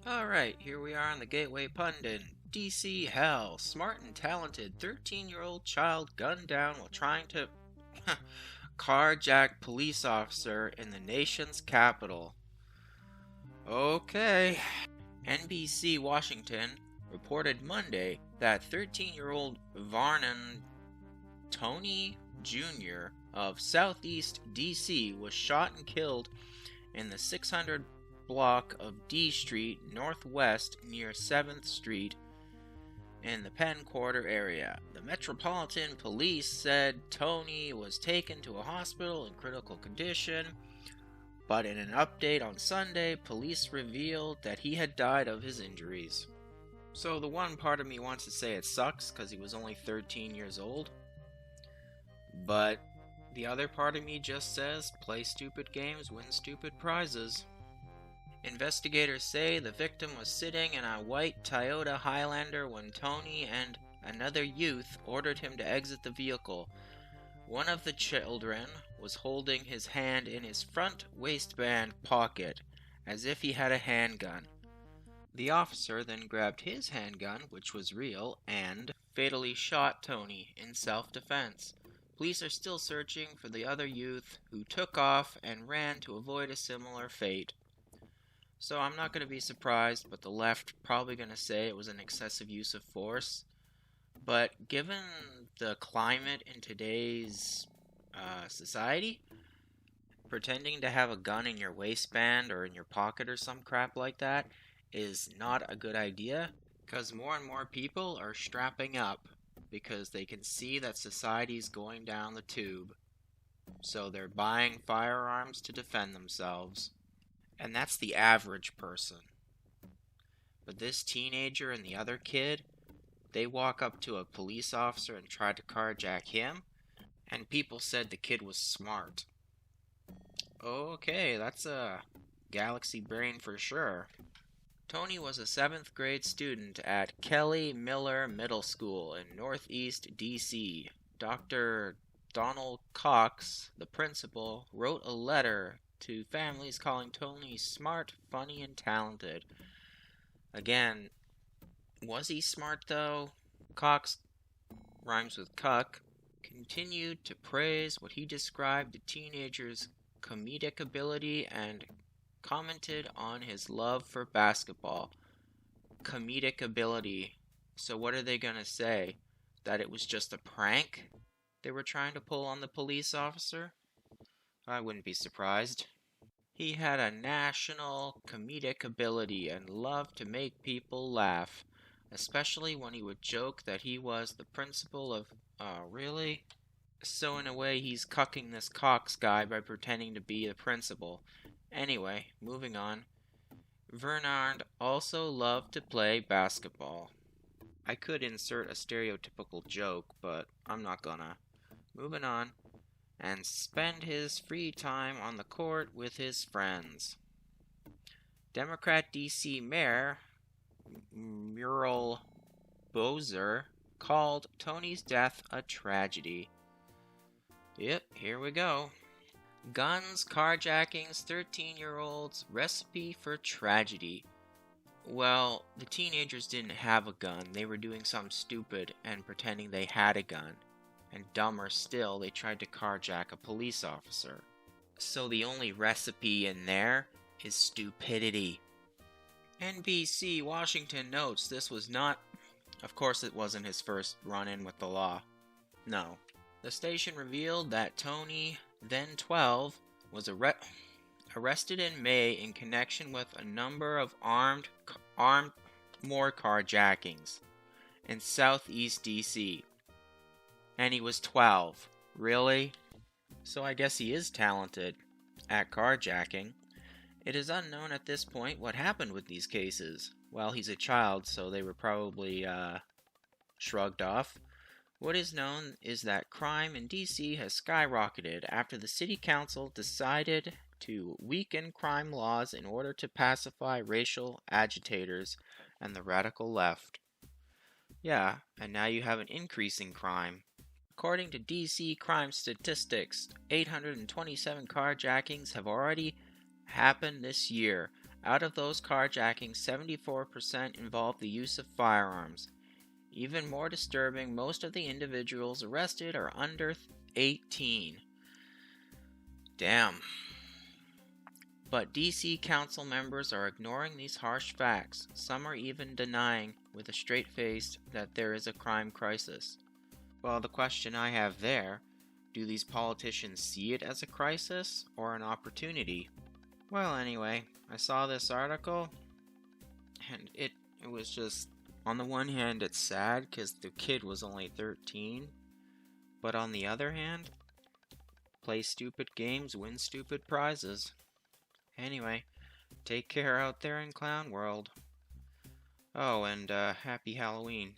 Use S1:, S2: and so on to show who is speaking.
S1: Alright, here we are on the Gateway Pundit. DC Hell. Smart and talented 13-year-old child gunned down while trying to carjack police officer in the nation's capital. Okay. NBC Washington reported Monday that 13-year-old Varnon Tony Jr. of Southeast DC was shot and killed in the 600 block of D Street Northwest near 7th Street in the Penn Quarter area. The Metropolitan Police said Tony was taken to a hospital in critical condition, but in an update on Sunday, police revealed that he had died of his injuries. So the one part of me wants to say it sucks because he was only 13 years old, but the other part of me just says play stupid games, win stupid prizes. Investigators say the victim was sitting in a white Toyota Highlander when Tony and another youth ordered him to exit the vehicle. One of the children was holding his hand in his front waistband pocket, as if he had a handgun. The officer then grabbed his handgun, which was real, and fatally shot Tony in self-defense. Police are still searching for the other youth who took off and ran to avoid a similar fate. So I'm not going to be surprised, but the left probably going to say it was an excessive use of force. But given the climate in today's society, pretending to have a gun in your waistband or in your pocket or some crap like that is not a good idea, because more and more people are strapping up because they can see that society's going down the tube. So they're buying firearms to defend themselves. And that's the average person. But this teenager and the other kid, they walk up to a police officer and try to carjack him, and people said the kid was smart. Okay, that's a galaxy brain for sure. Tony was a 7th grade student at Kelly Miller Middle School in Northeast DC. Dr. Donald Cox, the principal, wrote a letter to families calling Tony smart, funny, and talented. Again, was he smart though? Cox, rhymes with cuck, continued to praise what he described the teenager's comedic ability and commented on his love for basketball. Comedic ability. So what are they gonna say? That it was just a prank they were trying to pull on the police officer? I wouldn't be surprised. He had a national comedic ability and loved to make people laugh, especially when he would joke that he was the principal of... Oh, really? So in a way, he's cucking this Cox guy by pretending to be the principal. Anyway, moving on. Vernard also loved to play basketball. I could insert a stereotypical joke, but I'm not gonna. Moving on. And spend his free time on the court with his friends. Democrat D.C. Mayor Muriel Bowser called Tony's death a tragedy. Yep, here we go. Guns, carjackings, 13-year-olds, recipe for tragedy. Well, the teenagers didn't have a gun. They were doing something stupid and pretending they had a gun. And dumber still, they tried to carjack a police officer. So the only recipe in there is stupidity. NBC Washington notes this was not... Of course it wasn't his first run-in with the law. No. The station revealed that Tony, then 12, was arrested in May in connection with a number of armed more carjackings in Southeast DC. And he was 12. Really? So I guess he is talented at carjacking. It is unknown at this point what happened with these cases. Well, he's a child, so they were probably shrugged off. What is known is that crime in DC has skyrocketed after the city council decided to weaken crime laws in order to pacify racial agitators and the radical left. Yeah, and now you have an increase in crime. According to DC crime statistics, 827 carjackings have already happened this year, Out of those carjackings, 74% involved the use of firearms. Even more disturbing, most of the individuals arrested are under 18. Damn. But DC Council members are ignoring these harsh facts. Some are even denying with a straight face that there is a crime crisis. Well, the question I have there, do these politicians see it as a crisis or an opportunity? Well, anyway, I saw this article and it was just, on the one hand, it's sad because the kid was only 13, but on the other hand, play stupid games, win stupid prizes. Anyway, take care out there in Clown World. Oh, and happy Halloween.